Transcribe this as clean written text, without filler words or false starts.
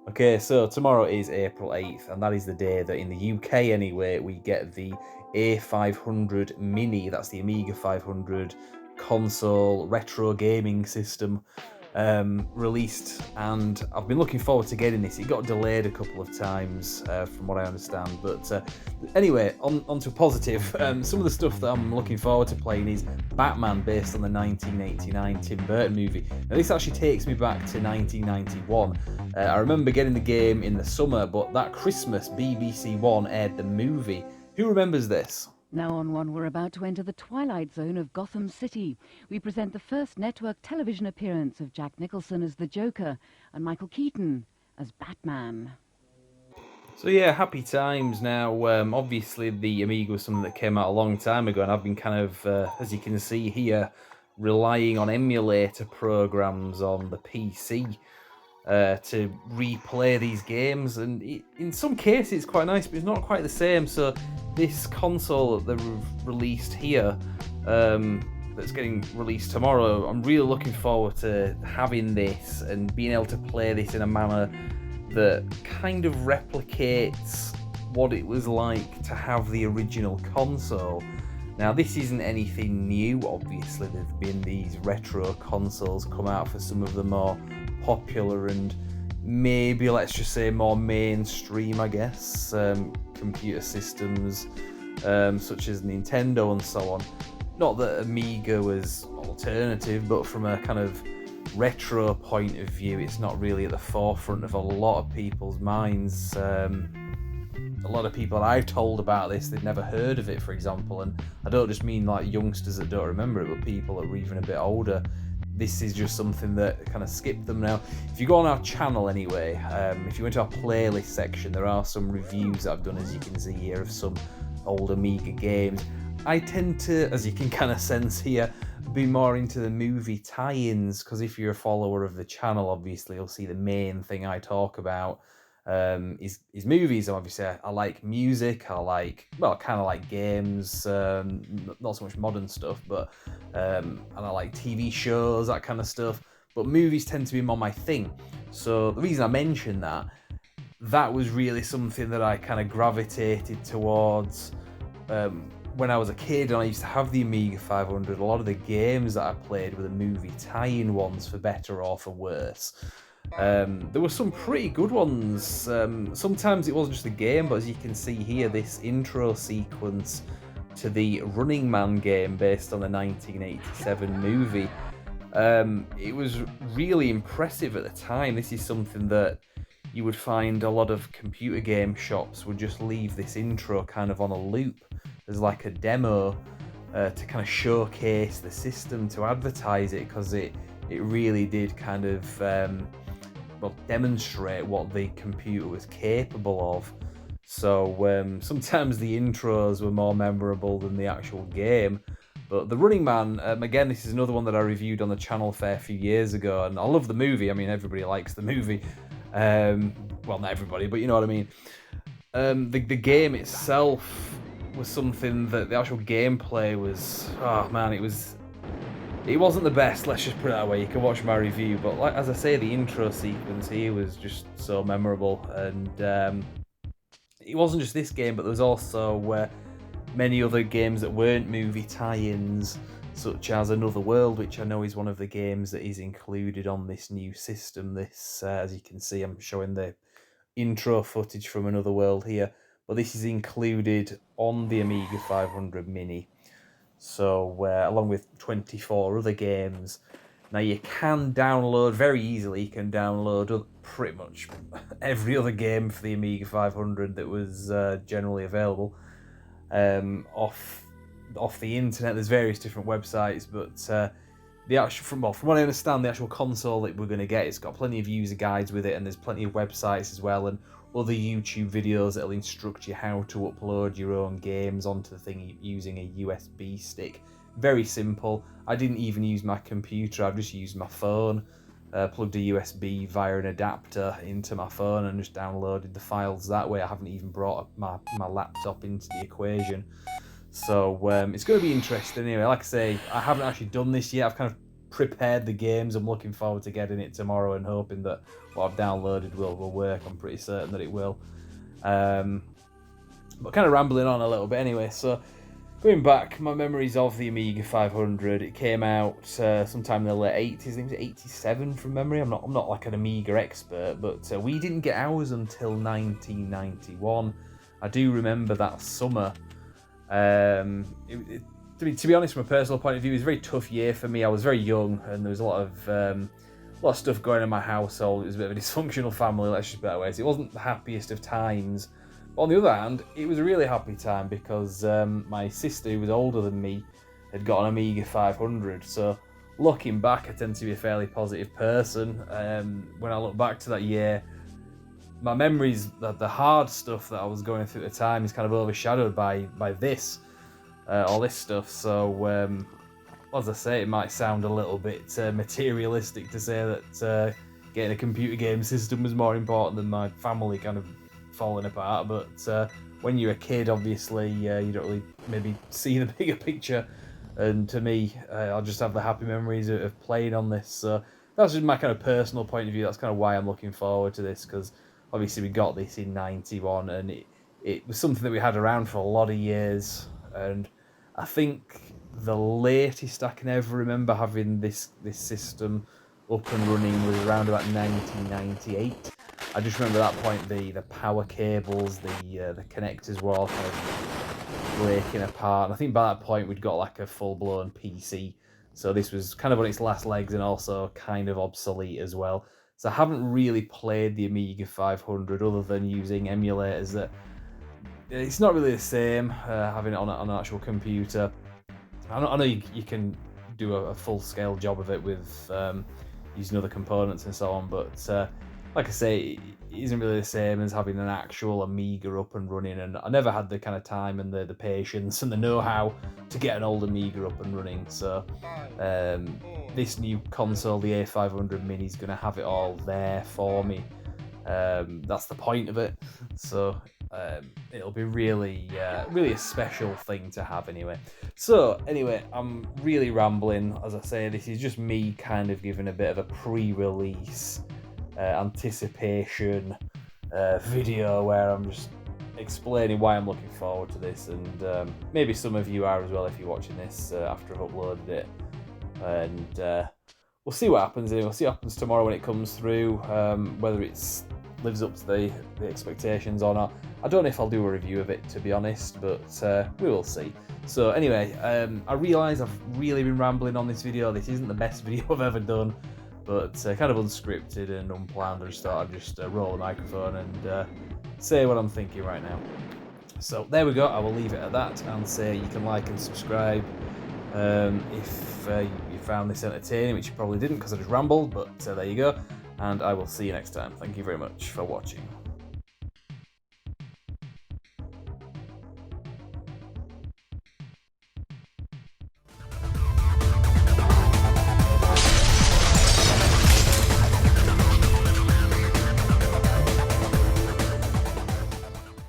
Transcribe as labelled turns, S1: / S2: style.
S1: Okay, so tomorrow is April 8th, and that is the day that in the UK anyway, we get the A500 Mini. That's the Amiga 500 console retro gaming system released, and I've been looking forward to getting this. It got delayed a couple of times, from what I understand. But anyway, on to positive. Some of the stuff that I'm looking forward to playing is Batman, based on the 1989 Tim Burton movie. Now, this actually takes me back to 1991. I remember getting the game in the summer, but that Christmas, BBC One aired the movie. Who remembers this?
S2: Now on One, we're about to enter the twilight zone of Gotham City. We present the first network television appearance of Jack Nicholson as the Joker and Michael Keaton as Batman.
S1: So yeah, happy times. Now, obviously the Amiga was something that came out a long time ago, and I've been kind of, as you can see here, relying on emulator programs on the PC to replay these games, and in some cases it's quite nice, but it's not quite the same. So this console that they've released here, that's getting released tomorrow, I'm really looking forward to having this and being able to play this in a manner that kind of replicates what it was like to have the original console. Now, this isn't anything new, obviously. There's been these retro consoles come out for some of the more popular and maybe, let's just say, more mainstream, I guess, computer systems, such as Nintendo and so on. Not that Amiga was alternative, but from a kind of retro point of view, it's not really at the forefront of a lot of people's minds. A lot of people I've told about this, they've never heard of it, for example, and I don't just mean like youngsters that don't remember it, but people that are even a bit older. This is just something that kind of skipped them now. If you go on our channel anyway, if you went to our playlist section, there are some reviews that I've done, as you can see here, of some old Amiga games. I tend to, as you can kind of sense here, be more into the movie tie-ins, because if you're a follower of the channel, obviously you'll see the main thing I talk about is movies. And obviously I like music, I like, well, kind of like games, not so much modern stuff, but and I like TV shows, that kind of stuff, but movies tend to be more my thing. So the reason I mention that was really something that I kind of gravitated towards when I was a kid, and I used to have the Amiga 500. A lot of the games that I played were the movie tie-in ones, for better or for worse. There were some pretty good ones. Sometimes it wasn't just a game, but as you can see here, this intro sequence to the Running Man game based on the 1987 movie, it was really impressive at the time. This is something that you would find a lot of computer game shops would just leave this intro kind of on a loop as like a demo to kind of showcase the system, to advertise it, because it really did kind of demonstrate what the computer was capable of. So sometimes the intros were more memorable than the actual game. But The Running Man, again, this is another one that I reviewed on the channel a fair few years ago, and I love the movie. I mean, everybody likes the movie. Well, not everybody, but you know what I mean. The game itself was something that the actual gameplay was, oh man, it wasn't the best, let's just put it that way. You can watch my review, but like, as I say, the intro sequence here was just so memorable. And it wasn't just this game, but there was also many other games that weren't movie tie-ins, such as Another World, which I know is one of the games that is included on this new system. This, as you can see, I'm showing the intro footage from Another World here, but this is included on the Amiga 500 Mini. So, along with 24 other games. Now, you can download very easily, you can download pretty much every other game for the Amiga 500 that was generally available off the internet. There's various different websites, but the actual, from what I understand, the actual console that we're going to get, it's got plenty of user guides with it, and there's plenty of websites as well, and other YouTube videos that'll instruct you how to upload your own games onto the thing using a USB stick. Very simple. I didn't even use my computer, I've just used my phone, plugged a USB via an adapter into my phone and just downloaded the files that way. I haven't even brought my laptop into the equation. So it's going to be interesting anyway. Like I say, I haven't actually done this yet. I've kind of prepared the games. I'm looking forward to getting it tomorrow and hoping that what I've downloaded will work. I'm pretty certain that it will. But kind of rambling on a little bit anyway. So going back, my memories of the Amiga 500. It came out sometime in the late 80s. I think it was 87 from memory. I'm not like an Amiga expert, but we didn't get ours until 1991. I do remember that summer. To be honest, from a personal point of view, it was a very tough year for me. I was very young, and there was a lot of stuff going on in my household. It was a bit of a dysfunctional family, let's just put it that way. So it wasn't the happiest of times. But on the other hand, it was a really happy time because my sister, who was older than me, had got an Amiga 500. So looking back, I tend to be a fairly positive person. When I look back to that year, my memories, the hard stuff that I was going through at the time, is kind of overshadowed by this. All this stuff. So, as I say, it might sound a little bit materialistic to say that getting a computer game system was more important than my family kind of falling apart. But when you're a kid, obviously, you don't really maybe see the bigger picture. And to me, I'll just have the happy memories of playing on this. So that's just my kind of personal point of view. That's kind of why I'm looking forward to this, because obviously we got this in '91, and it was something that we had around for a lot of years. And I think the latest I can ever remember having this system up and running was around about 1998. I just remember at that point the power cables, the connectors were all kind of breaking apart. And I think by that point we'd got like a full-blown PC. So this was kind of on its last legs and also kind of obsolete as well. So I haven't really played the Amiga 500 other than using emulators that... It's not really the same having it on an actual computer. I know you can do a full-scale job of it with using other components and so on, but like I say, it isn't really the same as having an actual Amiga up and running, and I never had the kind of time and the patience and the know-how to get an old Amiga up and running, so this new console, the A500 Mini, is going to have it all there for me. That's the point of it, so it'll be really a special thing to have anyway. So anyway, I'm really rambling. As I say, this is just me kind of giving a bit of a pre-release anticipation video where I'm just explaining why I'm looking forward to this, and maybe some of you are as well if you're watching this after I've uploaded it. And we'll see what happens anyway. We'll see what happens tomorrow when it comes through, whether it's lives up to the expectations or not. I don't know if I'll do a review of it, to be honest, but we will see. So anyway, I realise I've really been rambling on this video. This isn't the best video I've ever done, but kind of unscripted and unplanned. I just thought I'd just roll the microphone and say what I'm thinking right now. So there we go. I will leave it at that and say you can like and subscribe if you found this entertaining, which you probably didn't because I just rambled, but there you go. And I will see you next time. Thank you very much for watching.